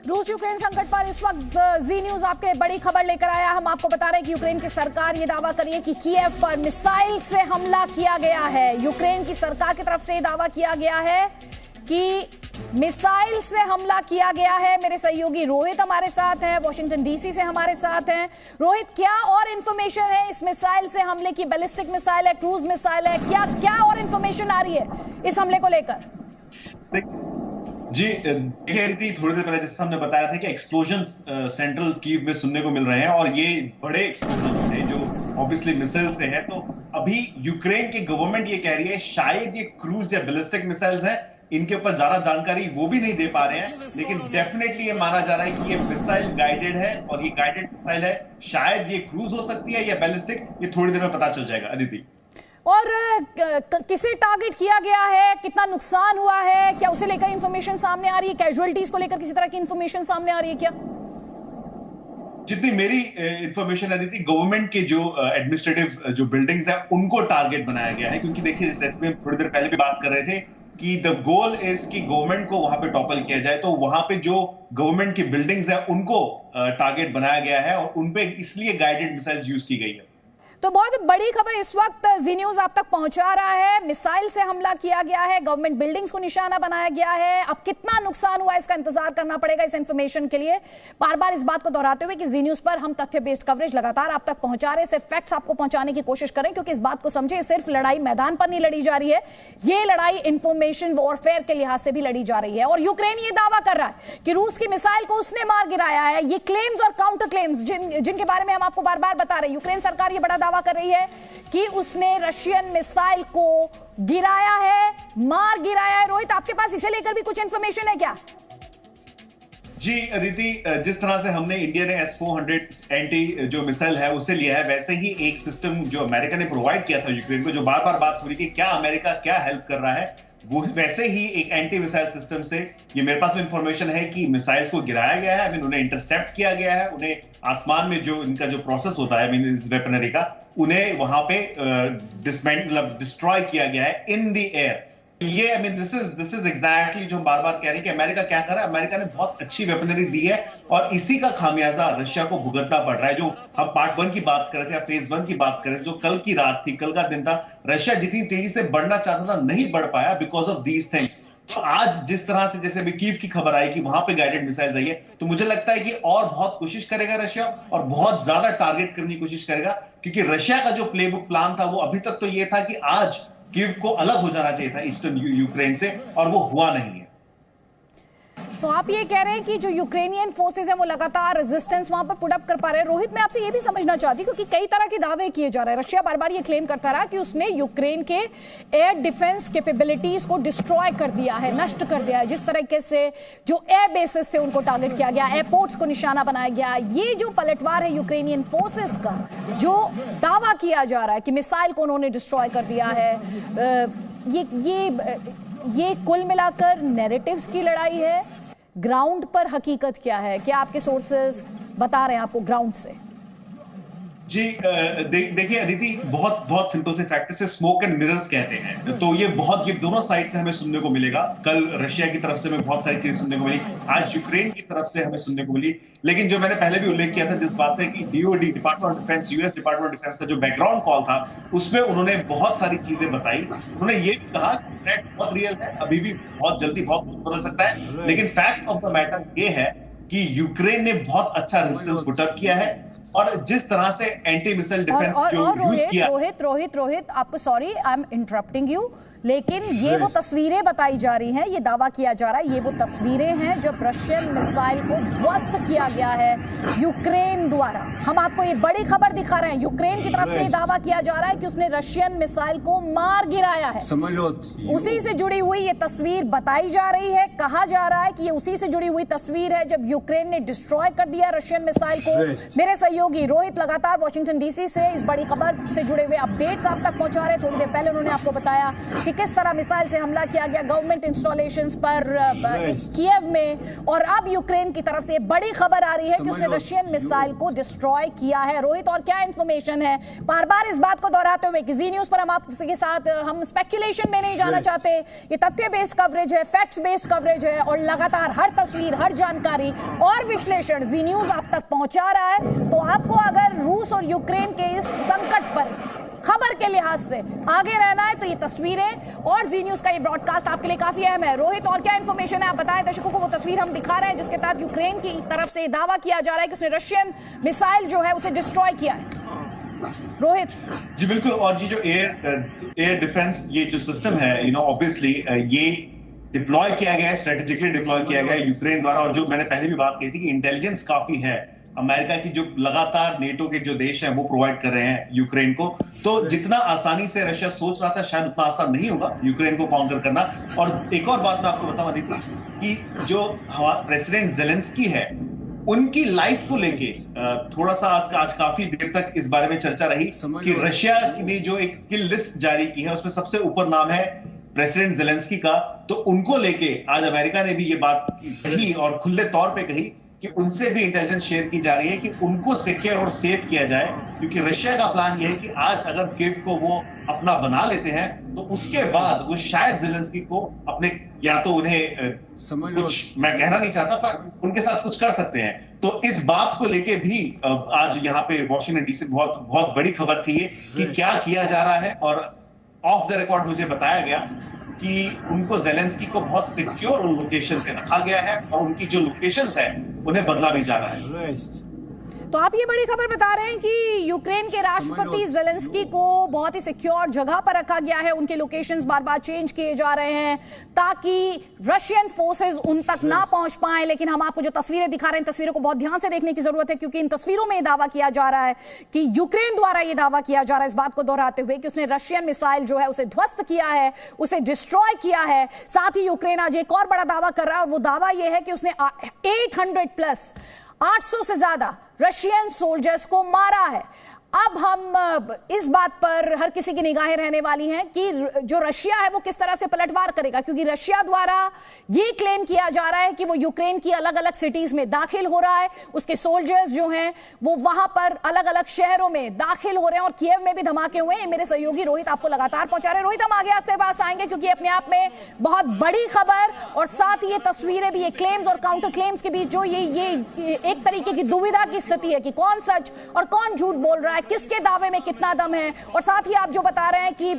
रूस यूक्रेन संकट पर इस वक्त जी न्यूज आपके बड़ी खबर लेकर आया। हम आपको बता रहे हैं कि यूक्रेन की सरकार ये दावा कर रही है कि कीव पर मिसाइल से हमला किया गया है। यूक्रेन की सरकार की तरफ से ये दावा किया गया है कि मिसाइल से हमला किया गया है। मेरे सहयोगी रोहित हमारे साथ हैं, वॉशिंगटन डीसी से हमारे साथ हैं। रोहित, क्या और इंफॉर्मेशन है इस मिसाइल से हमले की? बैलिस्टिक मिसाइल है, क्रूज मिसाइल है, क्या और इंफॉर्मेशन आ रही है इस हमले को लेकर? जी देखिए, थोड़ी देर पहले जैसे हमने बताया था कि एक्सप्लोजन्स सेंट्रल कीव में सुनने को मिल रहे हैं और ये बड़े एक्सप्लोजन्स थे जो ऑब्वियसली मिसाइल से हैं। तो अभी यूक्रेन की गवर्नमेंट ये कह रही है शायद ये क्रूज या बैलिस्टिक मिसाइल्स हैं। इनके ऊपर ज्यादा जानकारी वो भी नहीं दे पा रहे हैं, लेकिन डेफिनेटली ये माना जा रहा है कि ये मिसाइल गाइडेड है और ये गाइडेड मिसाइल है। शायद ये क्रूज हो सकती है या बैलिस्टिक, ये थोड़ी देर में पता चल जाएगा। अदिति, और किसे टारगेट किया गया है, कितना नुकसान हुआ है, क्या उसे लेकर इंफॉर्मेशन सामने आ रही है? कैजुअलिटीज को लेकर किसी तरह की इंफॉर्मेशन सामने आ रही है क्या? जितनी मेरी इंफॉर्मेशन है थी, गवर्नमेंट के जो एडमिनिस्ट्रेटिव जो बिल्डिंग्स है उनको टारगेट बनाया गया है, क्योंकि देखिए जैसे हम थोड़ी देर पहले भी बात कर रहे थे कि द गोल इज कि गवर्नमेंट को वहां पे टॉपल किया जाए। तो वहां पे जो गवर्नमेंट की बिल्डिंग्स है उनको टारगेट बनाया गया है और उनपे इसलिए गाइडेड मिसाइल्स यूज की गई है। तो बहुत बड़ी खबर इस वक्त जी न्यूज आप तक पहुंचा रहा है। मिसाइल से हमला किया गया है, गवर्नमेंट बिल्डिंग्स को निशाना बनाया गया है। अब कितना नुकसान हुआ इसका इंतजार करना पड़ेगा इस इंफॉर्मेशन के लिए। बार बार इस बात को दोहराते हुए कि जी न्यूज पर हम तथ्य बेस्ड कवरेज लगातार आप तक पहुंचा रहे हैं, सिर्फ फैक्ट्स आपको पहुंचाने की कोशिश करें, क्योंकि इस बात को समझे सिर्फ लड़ाई मैदान पर नहीं लड़ी जा रही है, ये लड़ाई इंफॉर्मेशन वॉरफेयर के लिहाज से भी लड़ी जा रही है। और यूक्रेन ये दावा कर रहा है कि रूस की मिसाइल को उसने मार गिराया है। ये क्लेम्स और काउंटर क्लेम्स जिनके बारे में हम आपको बार बार बता रहे हैं, यूक्रेन सरकार ये बड़ा दावा कर रही है कि उसने रशियन मिसाइल को गिराया है, मार गिराया है। रोहित, आपके पास इसे लेकर भी कुछ इंफॉर्मेशन है क्या? जी अदिति, जिस तरह से हमने इंडिया ने S-400 एंटी जो मिसाइल है उसे लिया है, वैसे ही एक सिस्टम जो अमेरिका ने प्रोवाइड किया था यूक्रेन को, जो बार बार बात हो रही है कि क्या अमेरिका क्या हेल्प कर रहा है, वो वैसे ही एक एंटी मिसाइल सिस्टम से ये मेरे पास इंफॉर्मेशन है कि मिसाइल्स को गिराया गया है। आई मीन उन्हें इंटरसेप्ट किया गया है, उन्हें आसमान में जो इनका जो प्रोसेस होता है आई मीन इस वेपनरी का, उन्हें वहां पे डिस्ट्रॉय किया गया है इन द एयर। ये I mean this is exactly जो हम बार बार कह रहे हैं कि अमेरिका क्या कर रहा है। अमेरिका ने बहुत अच्छी वेपनरी दी है और इसी का खामियाजा रशिया को भुगतना पड़ रहा है। जो हम पार्ट 1 की बात कर रहे थे या फेज 1 की बात कर रहे थे, जो कल की रात थी, कल का दिन था, रशिया जितनी तेजी से बढ़ना चाहता था नहीं बढ़ पाया बिकॉज ऑफ दीज थिंग्स। तो आज जिस तरह से जैसे अभी कीव की खबर आई कि वहां पे गाइडेड मिसाइल्स आई है, तो मुझे लगता है कि और बहुत कोशिश करेगा रशिया और बहुत ज्यादा टारगेट करने की कोशिश करेगा, क्योंकि रशिया का जो प्लेबुक प्लान था वो अभी तक तो ये था कि आज कीव को अलग हो जाना चाहिए था ईस्टर्न यूक्रेन से, और वो हुआ नहीं है। तो आप ये कह रहे हैं कि जो यूक्रेनियन फोर्सेस हैं वो लगातार रेजिस्टेंस वहां पर पुट अप कर पा रहे हैं। रोहित, मैं आपसे ये भी समझना चाहती हूँ, क्योंकि कई तरह के दावे किए जा रहे हैं। रशिया बार बार ये क्लेम करता रहा कि उसने यूक्रेन के एयर डिफेंस कैपेबिलिटीज को डिस्ट्रॉय कर दिया है, नष्ट कर दिया है। जिस तरीके से जो एयर बेसिस थे उनको टारगेट किया गया, एयरपोर्ट्स को निशाना बनाया गया। ये जो पलटवार है यूक्रेनियन फोर्सेस का, जो दावा किया जा रहा है कि मिसाइल को उन्होंने डिस्ट्रॉय कर दिया है, ये कुल मिलाकर नैरेटिव्स की लड़ाई है। ग्राउंड पर हकीकत क्या है? क्या आपके सोर्सेज बता रहे हैं आपको ग्राउंड से? जी देखिए अदिति, बहुत सिंपल से फैक्ट है, स्मोक एंड मिरर्स कहते हैं। तो ये दोनों साइड से हमें सुनने को मिलेगा। कल रशिया की तरफ से हमें बहुत सारी चीजें सुनने को मिली, आज यूक्रेन की तरफ से हमें सुनने को मिली। लेकिन जो मैंने पहले भी उल्लेख किया था, जिस बात है कि DOD department of defence, US department of defence का जो बैकग्राउंड कॉल था उसमें उन्होंने बहुत सारी चीजें बताई। उन्होंने ये कहा कि फैक्ट बहुत रियल है, अभी भी बहुत जल्दी बहुत कुछ बदल सकता है, लेकिन फैक्ट ऑफ द मैटर ये है कि यूक्रेन ने बहुत अच्छा रेजिस्टेंस पुट अप किया है। और जिस तरह से एंटी मिसाइल डिफेंस जो यूज किया। रोहित, आपको sorry, I am interrupting you, लेकिन ये वो तस्वीरें बताई जा रही हैं, ये दावा किया जा रहा है, ये वो तस्वीरें हैं जब रशियन मिसाइल को ध्वस्त किया गया है यूक्रेन द्वारा। हम आपको ये बड़ी खबर दिखा रहे हैं, यूक्रेन की तरफ से ये दावा किया जा रहा है कि उसने रशियन मिसाइल को मार गिराया है। समझ लो, उसी से जुड़ी हुई ये तस्वीर बताई जा रही है। कहा जा रहा है कि ये उसी से जुड़ी हुई तस्वीर है जब यूक्रेन ने डिस्ट्रॉय कर दिया रशियन मिसाइल को। मेरे सहयोगी रोहित लगातार वॉशिंगटन डीसी से इस बड़ी खबर से जुड़े हुए अपडेट्स आप तक पहुंचा रहे हैं। थोड़ी देर पहले उन्होंने आपको बताया कि कि किस तरह मिसाइल से हमला किया गया गवर्नमेंट इंस्टॉलेशंस पर कीव में, और अब यूक्रेन की तरफ से बड़ी खबर आ रही है कि उसने रशियन मिसाइल को डिस्ट्रॉय किया है। रोहित, और क्या इंफॉर्मेशन है? बार बार इस बात को दोहराते हुए कि जी न्यूज पर हम आपके साथ हम स्पेकुलेशन में नहीं जाना चाहते, ये तथ्य बेस्ड कवरेज है, फैक्ट्स बेस्ड कवरेज है, और लगातार हर तस्वीर, हर जानकारी और विश्लेषण जी न्यूज आप तक पहुंचा रहा है। तो आपको अगर रूस और यूक्रेन के इस संकट पर खबर के लिहाज से आगे रहना है तो ये तस्वीरें और जी न्यूज का ये ब्रॉडकास्ट आपके लिए काफी अहम है। रोहित, और क्या इंफॉर्मेशन है आप बताएं दर्शकों को। वो तस्वीर हम दिखा रहे हैं जिसके तहत यूक्रेन की तरफ से दावा किया जा रहा है कि उसने रशियन मिसाइल जो है उसे डिस्ट्रॉय किया है। रोहित जी बिल्कुल, और ये जो एयर डिफेंस ये जो सिस्टम है ऑब्वियसली ये डिप्लॉय किया गया है, स्ट्रेटेजिकली डिप्लॉय किया गया है यूक्रेन द्वारा। और जो मैंने पहले भी बात की थी कि इंटेलिजेंस काफी है अमेरिका की, जो लगातार नेटो के जो देश हैं वो प्रोवाइड कर रहे हैं यूक्रेन को। तो जितना आसानी से रशिया सोच रहा था शायद उतना आसान नहीं होगा यूक्रेन को काउंटर करना। और एक और बात मैं आपको बताऊं अदिति कि जो प्रेसिडेंट जेलेंस्की है उनकी लाइफ को लेके थोड़ा सा आज काफी देर तक इस बारे में चर्चा रही कि रशिया ने जो एक किल लिस्ट जारी की है उसमें सबसे ऊपर नाम है प्रेसिडेंट जेलेंस्की का। तो उनको लेके आज अमेरिका ने भी ये बात कही और खुले तौर पे कही कि उनसे भी इंटेलिजेंस शेयर की जा रही है कि उनको सिक्योर और सेफ किया जाए, क्योंकि रशिया का प्लान यह है कि आज अगर कीव को वो अपना बना लेते हैं तो उसके बाद वो शायद जेलेंस्की को अपने, या तो उन्हें कुछ, मैं कहना नहीं चाहता, पर उनके साथ कुछ कर सकते हैं। तो इस बात को लेके भी आज यहाँ पे वॉशिंगटन डीसी बहुत बहुत बड़ी खबर थी कि क्या किया जा रहा है। और ऑफ द रिकॉर्ड मुझे बताया गया कि उनको जेलेंस्की को बहुत सिक्योर लोकेशन पे रखा गया है और उनकी जो लोकेशंस है उन्हें बदला भी जा रहा है। तो आप ये बड़ी खबर बता रहे हैं कि यूक्रेन के राष्ट्रपति जेलेंस्की को बहुत ही सिक्योर जगह पर रखा गया है, उनके लोकेशंस बार बार चेंज किए जा रहे हैं ताकि रशियन फोर्सेस उन तक ना पहुंच पाए। लेकिन हम आपको जो तस्वीरें दिखा रहे हैं, तस्वीरों को बहुत ध्यान से देखने की जरूरत है, क्योंकि इन तस्वीरों में दावा किया जा रहा है कि यूक्रेन द्वारा यह दावा किया जा रहा है, इस बात को दोहराते हुए कि उसने रशियन मिसाइल जो है उसे ध्वस्त किया है, उसे डिस्ट्रॉय किया है। साथ ही यूक्रेन आज एक और बड़ा दावा कर रहा है, और वो दावा यह है कि उसने 800 से ज्यादा रशियन सोल्जर्स को मारा है। अब हम इस बात पर हर किसी की निगाहें रहने वाली हैं कि जो रशिया है वो किस तरह से पलटवार करेगा, क्योंकि रशिया द्वारा ये क्लेम किया जा रहा है कि वो यूक्रेन की अलग अलग सिटीज में दाखिल हो रहा है, उसके सोल्जर्स जो हैं वो वहां पर अलग अलग शहरों में दाखिल हो रहे हैं, और कीव में भी धमाके हुए हैं। मेरे सहयोगी रोहित आपको लगातार पहुंचा रहे हैं। रोहित, हम आगे आपके पास आएंगे क्योंकि अपने आप में बहुत बड़ी खबर, और साथ ही ये तस्वीरें भी, ये क्लेम्स और काउंटर क्लेम्स के बीच जो ये एक तरीके की दुविधा की स्थिति है कि कौन सच और कौन झूठ बोल रहा है, किसके दावे में कितना दम है। और साथ ही आप जो बता रहे हैं कि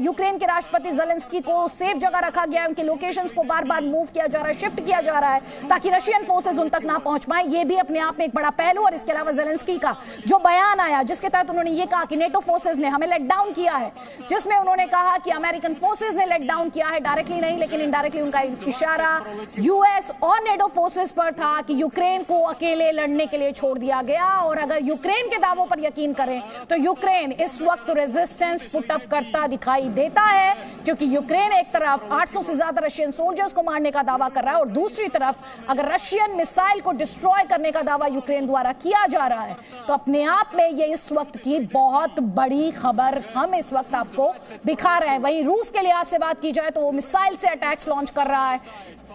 यूक्रेन के राष्ट्रपति जेलेंस्की को सेफ जगह रखा गया है, उनके लोकेशंस को बार बार मूव किया जा रहा है, शिफ्ट किया जा रहा है ताकि रशियन फोर्सेस उन तक ना पहुंच पाए, ये भी अपने आप में एक बड़ा पहलू। और इसके अलावा जेलेंस्की का जो बयान आया जिसके तहत उन्होंने ये कहा कि नेटो फोर्सेस ने हमें लेट डाउन किया है, जिसमें उन्होंने कहा कि अमेरिकन फोर्सेस ने लेट डाउन किया है, डायरेक्टली नहीं लेकिन इनडायरेक्टली उनका इशारा यूएस और नेटो फोर्सेस पर था कि यूक्रेन को अकेले लड़ने के लिए छोड़ दिया गया। और अगर यूक्रेन के दावों पर यकीन करें तो यूक्रेन इस वक्त रेजिस्टेंस पुटअप करता दिखाई देता है, क्योंकि यूक्रेन एक तरफ 800 से ज्यादा रशियन सोल्जर्स को मारने का दावा कर रहा है और दूसरी तरफ अगर रशियन मिसाइल को डिस्ट्रॉय करने का दावा यूक्रेन द्वारा किया जा रहा है तो अपने आप में ये इस वक्त की बहुत बड़ी खबर हम इस वक्त आपको दिखा रहे हैं। वहीं रूस के लिहाज से बात की जाए तो वो मिसाइल से अटैक्स लॉन्च कर रहा है,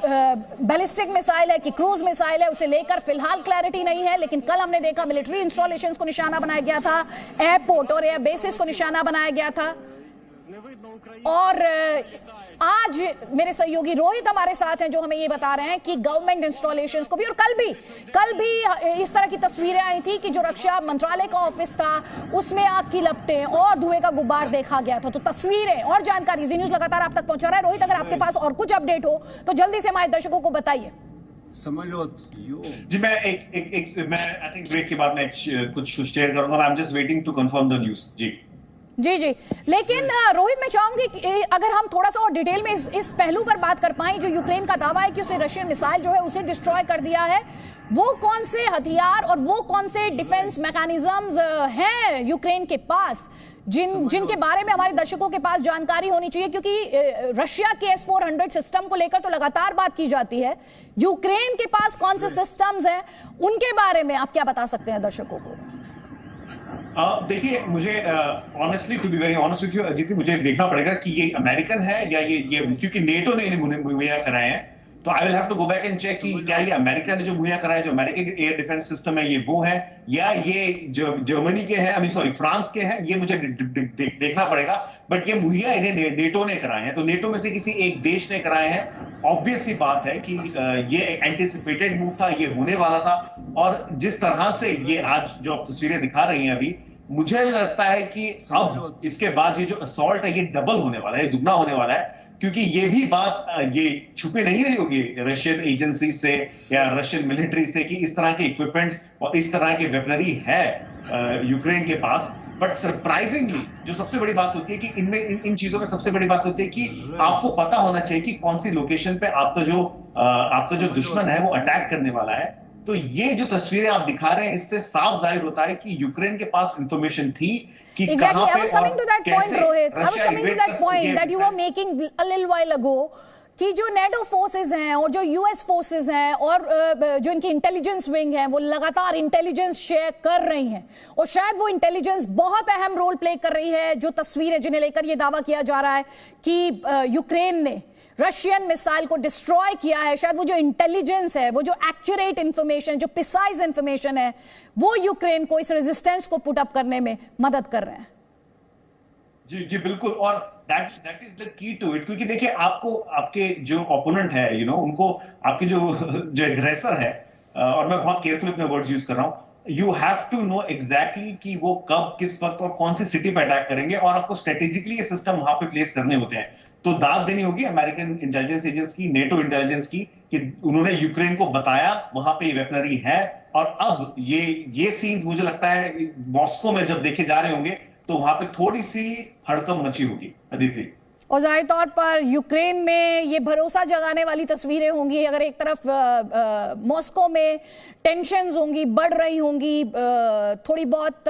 बैलिस्टिक मिसाइल है कि क्रूज मिसाइल है उसे लेकर फिलहाल क्लैरिटी नहीं है। लेकिन कल हमने देखा मिलिट्री इंस्टॉलेशंस को निशाना बनाया गया था, एयरपोर्ट और एयर बेसिस को निशाना बनाया गया था। और आज मेरे सहयोगी रोहित हमारे साथ हैं जो हमें ये बता रहे हैं कि गवर्नमेंट इंस्टॉलेशंस को भी, और कल भी इस तरह की तस्वीरें आई थी कि जो रक्षा मंत्रालय का ऑफिस था उसमें आग की लपटें और धुएं का गुब्बार देखा गया था। तो तस्वीरें और जानकारी जी न्यूज़ लगातार आप तक पहुंचा रहा है। रोहित, अगर आपके पास और कुछ अपडेट हो तो जल्दी से हमारे दर्शकों को बताइए। जी मैं आई थिंक ब्रेक के बाद मैं कुछ शेयर करूंगा। I am just waiting to confirm the news. जी लेकिन रोहित, मैं चाहूंगी कि अगर हम थोड़ा सा और डिटेल में इस पहलू पर बात कर पाएं, जो यूक्रेन का दावा है कि उसने रशियन मिसाइल जो है उसे डिस्ट्रॉय कर दिया है, वो कौन से हथियार और वो कौन से डिफेंस मैकेनिज्म्स हैं यूक्रेन के पास जिनके बारे में हमारे दर्शकों के पास जानकारी होनी चाहिए, क्योंकि रशिया के S-400 सिस्टम को लेकर तो लगातार बात की जाती है, यूक्रेन के पास कौन से सिस्टम्स हैं उनके बारे में आप क्या बता सकते हैं दर्शकों को? देखिए, मुझे honestly to be very honest with you Ajit, मुझे देखना पड़ेगा कि ये अमेरिकन है या ये क्योंकि नेटो ने इन्हें मुहैया कराए हैं, तो I will have to go back and check कि क्या ये अमेरिका ने जो मुहैया कराया, जो अमेरिका के एयर डिफेंस सिस्टम है, ये वो है या ये जो जर्मनी के हैं, आई मीन सॉरी फ्रांस के हैं, ये मुझे देखना पड़ेगा। बट ये मुहैया इन्हें नेटो ने कराए हैं, तो नेटो में से किसी एक देश ने कराए हैं। ऑब्वियस सी बात है कि ये एंटिसिपेटेड मूव था, ये होने वाला था। और जिस तरह से ये आज जो आप तस्वीरें दिखा रही हैं अभी, मुझे लगता है कि अब इसके बाद ये जो असॉल्ट है ये डबल होने वाला है, दुगना होने वाला है। क्योंकि ये भी बात ये छुपे नहीं रही होगी रशियन एजेंसी से या रशियन मिलिट्री से कि इस तरह के इक्विपमेंट्स और इस तरह के वेपनरी है यूक्रेन के पास। बट सरप्राइजिंगली जो सबसे बड़ी बात होती है कि इनमें इन चीजों में सबसे बड़ी बात होती है कि आपको पता होना चाहिए कि कौन सी लोकेशन पे आपका जो दुश्मन है वो अटैक करने वाला है। तो ये जो तस्वीरें आप दिखा रहे हैं, इससे साफ जाहिर होता है कि यूक्रेन के पास इंफॉर्मेशन थी कि Exactly. कहां I was coming to that point, Rohit. I was coming to that point that you were making a little while ago कि जो नेटो फोर्सेस हैं और जो यूएस फोर्सेस हैं और जो इनकी इंटेलिजेंस विंग है वो लगातार इंटेलिजेंस शेयर कर रही हैं, और शायद वो इंटेलिजेंस बहुत अहम रोल प्ले कर रही है। जो तस्वीरें जिन्हें लेकर ये दावा किया जा रहा है कि यूक्रेन ने रशियन मिसाइल को डिस्ट्रॉय किया है, शायद वो जो इंटेलिजेंस है, वो जो एक्यूरेट इंफॉर्मेशन, जो प्रिसाइज इंफॉर्मेशन है, वो यूक्रेन को इस रेजिस्टेंस को पुट अप करने में मदद कर रहे हैं। जी जी बिल्कुल, और that is the key to it. क्योंकि देखिए, आपको आपके जो ओपोनेंट है, उनको आपके जो एग्रेसर है, और मैं बहुत केयरफुल अपने वर्ड्स यूज कर रहा हूं, you have to know exactly कि वो कब, किस वक्त और कौन सी सिटी पे अटैक करेंगे, और आपको स्ट्रेटेजिकली ये सिस्टम वहां पे प्लेस करने होते हैं। तो दाद देनी होगी अमेरिकन इंटेलिजेंस एजेंसी की, नेटो इंटेलिजेंस की, कि उन्होंने यूक्रेन को बताया वहां पे वेपनरी है। और अब ये सीन्स मुझे लगता है मॉस्को में जब देखे जा रहे होंगे तो वहां पे थोड़ी सी हड़कंप मची होगी अदिति। और जाहिर तौर पर यूक्रेन में ये भरोसा जगाने वाली तस्वीरें होंगी। अगर एक तरफ मॉस्को में टेंशन्स होंगी, बढ़ रही होंगी, थोड़ी बहुत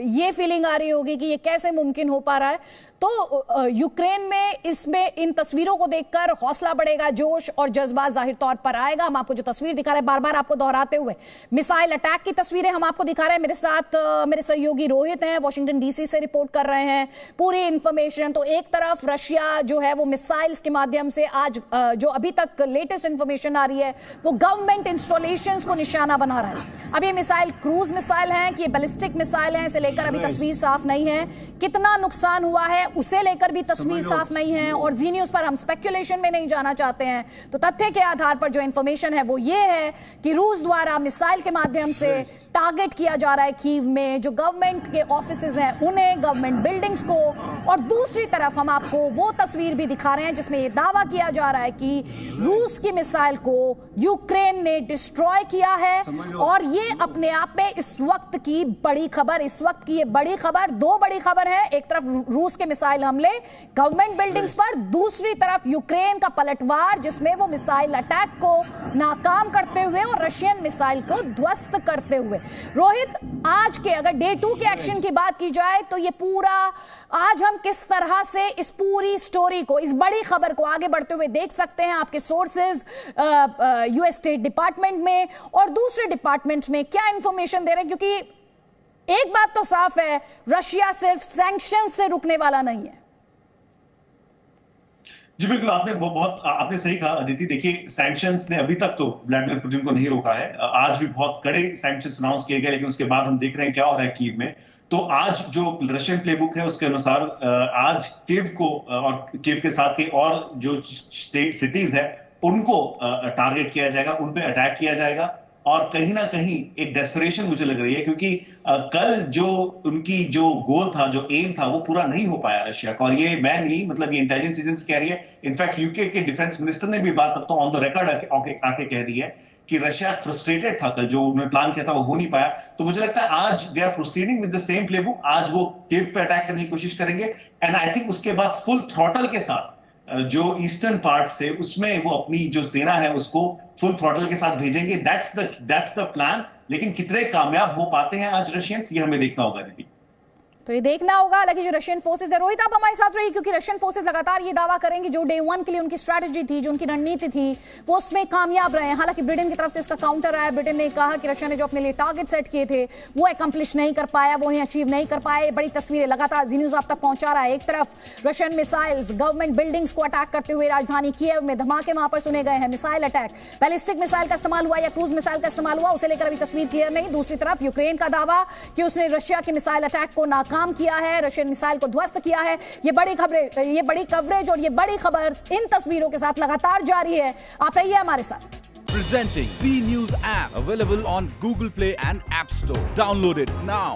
ये फीलिंग आ रही होगी कि ये कैसे मुमकिन हो पा रहा है, तो यूक्रेन में इसमें इन तस्वीरों को देखकर हौसला बढ़ेगा, जोश और जज्बा जाहिर तौर पर आएगा। हम आपको जो तस्वीर दिखा रहे हैं, बार बार आपको दोहराते हुए, मिसाइल अटैक की तस्वीरें हम आपको दिखा रहे हैं। मेरे साथ मेरे सहयोगी रोहित हैं, वॉशिंगटन डीसी से रिपोर्ट कर रहे हैं पूरी इंफॉर्मेशन। तो एक तरफ रशिया जो है वो मिसाइल्स के माध्यम से आज जो अभी तक लेटेस्ट इंफॉर्मेशन आ रही है वो गवर्नमेंट इंस्टॉलेशंस को निशाना बना रहा है। अब ये मिसाइल क्रूज मिसाइल हैं कि बैलिस्टिक मिसाइल हैं, इसे लेकर अभी तस्वीर साफ नहीं है। कितना नुकसान हुआ है उसे लेकर भी तस्वीर साफ नहीं है, और जी न्यूज पर हम स्पेकुलेशन में नहीं जाना चाहते हैं। तो तथ्य के आधार पर जो इंफॉर्मेशन है वो ये है कि रूस द्वारा मिसाइल के माध्यम से टारगेट किया जा रहा है कीव में जो गवर्नमेंट के ऑफिसेज हैं उन्हें, गवर्नमेंट बिल्डिंग्स को। और दूसरी तरफ हम आपको वो तस्वीर भी दिखा रहे हैं जिसमें यह दावा किया जा रहा है कि रूस की मिसाइल को यूक्रेन ने डिस्ट्रॉय किया है। और ये अपने आप में इस वक्त की बड़ी खबर, इस वक्त की ये बड़ी खबर, दो बड़ी खबर है। एक तरफ रूस के मिसाइल हमले गवर्नमेंट बिल्डिंग्स पर, दूसरी तरफ यूक्रेन का पलटवार जिसमें वो मिसाइल अटैक को नाकाम करते हुए और रशियन मिसाइल को ध्वस्त करते हुए। रोहित, आज के अगर डे 2 के एक्शन की बात की जाए तो ये पूरा आज हम किस तरह से इस पूरी स्टोरी को, इस बड़ी खबर को आगे बढ़ते हुए देख सकते हैं? आपके सोर्सेज यूएस स्टेट डिपार्टमेंट में और दूसरे डिपार्टमेंट्स में क्या इंफॉर्मेशन दे रहे हैं? क्योंकि एक बात तो साफ है, रशिया सिर्फ सैंक्शन से रुकने वाला नहीं है। जी बिल्कुल, आपने सही कहा अदिति। देखिए, सैंक्शंस ने अभी तक तो व्लादिमीर पुतिन को नहीं रोका है। आज भी बहुत कड़े सैंक्शंस अनाउंस किए गए, लेकिन उसके बाद हम देख रहे हैं क्या हो रहा है कीव में। तो आज जो रशियन प्लेबुक है उसके अनुसार आज कीव को और कीव के साथ के और जो स्टेट सिटीज है उनको टारगेट किया जाएगा, उन पे अटैक किया जाएगा। और कहीं ना कहीं एक डेस्परेशन मुझे लग रही है, क्योंकि कल जो उनकी जो गोल था, जो एम था, वो पूरा नहीं हो पाया रशिया का। और ये मैं नहीं, मतलब ये इंटेलिजेंस एजेंसी कह रही है। इनफैक्ट यूके के डिफेंस मिनिस्टर ने भी बात अब तो ऑन द रिकॉर्ड आके कह दी है कि रशिया फ्रस्ट्रेटेड था कल, जो उन्होंने प्लान किया था वो हो नहीं पाया। तो मुझे लगता है आज they are proceeding with the same playbook. आज वो कीव पे अटैक करने की कोशिश करेंगे, एंड आई थिंक उसके बाद फुल थ्रॉटल के साथ जो ईस्टर्न पार्ट से उसमें वो अपनी जो सेना है उसको फुल थ्रॉटल के साथ भेजेंगे। That's the plan. लेकिन कितने कामयाब हो पाते हैं आज रशियंस, ये हमें देखना होगा दीदी। तो ये देखना होगा। हालांकि जो रशियन फोर्सेज है, रोहित आप हमारे साथ रहिए, क्योंकि रशियन फोर्सेज लगातार ये दावा करेंगे जो डे 1 के लिए उनकी स्ट्रैटेजी थी, जो उनकी रणनीति थी, वो उसमें कामयाब रहे हैं। हालांकि ब्रिटेन की तरफ से इसका काउंटर आया। ब्रिटेन ने कहा कि रशिया ने जो अपने लिए टारगेट सेट किए थे वो अकम्प्लिश नहीं कर पाया, वो उन्हें अचीव नहीं कर पाए। बड़ी तस्वीरें लगातार जी न्यूज आप तक पहुंचा रहा है। एक तरफ रशियन मिसाइल्स गवर्नमेंट बिल्डिंग्स को अटैक करते हुए राजधानी कीव में धमाके वहां पर सुने गए हैं। मिसाइल अटैक, बैलिस्टिक मिसाइल का इस्तेमाल हुआ या क्रूज मिसाइल का इस्तेमाल हुआ, उसे लेकर अभी तस्वीर क्लियर नहीं। दूसरी तरफ यूक्रेन का दावा कि उसने रशिया के मिसाइल अटैक को नाकाम किया है, रशियन मिसाइल को ध्वस्त किया है। ये बड़ी खबरें, ये बड़ी कवरेज और ये बड़ी खबर इन तस्वीरों के साथ लगातार जारी है। आप रहिए हमारे साथ। Presenting B News app available on Google Play and App Store. Download it now.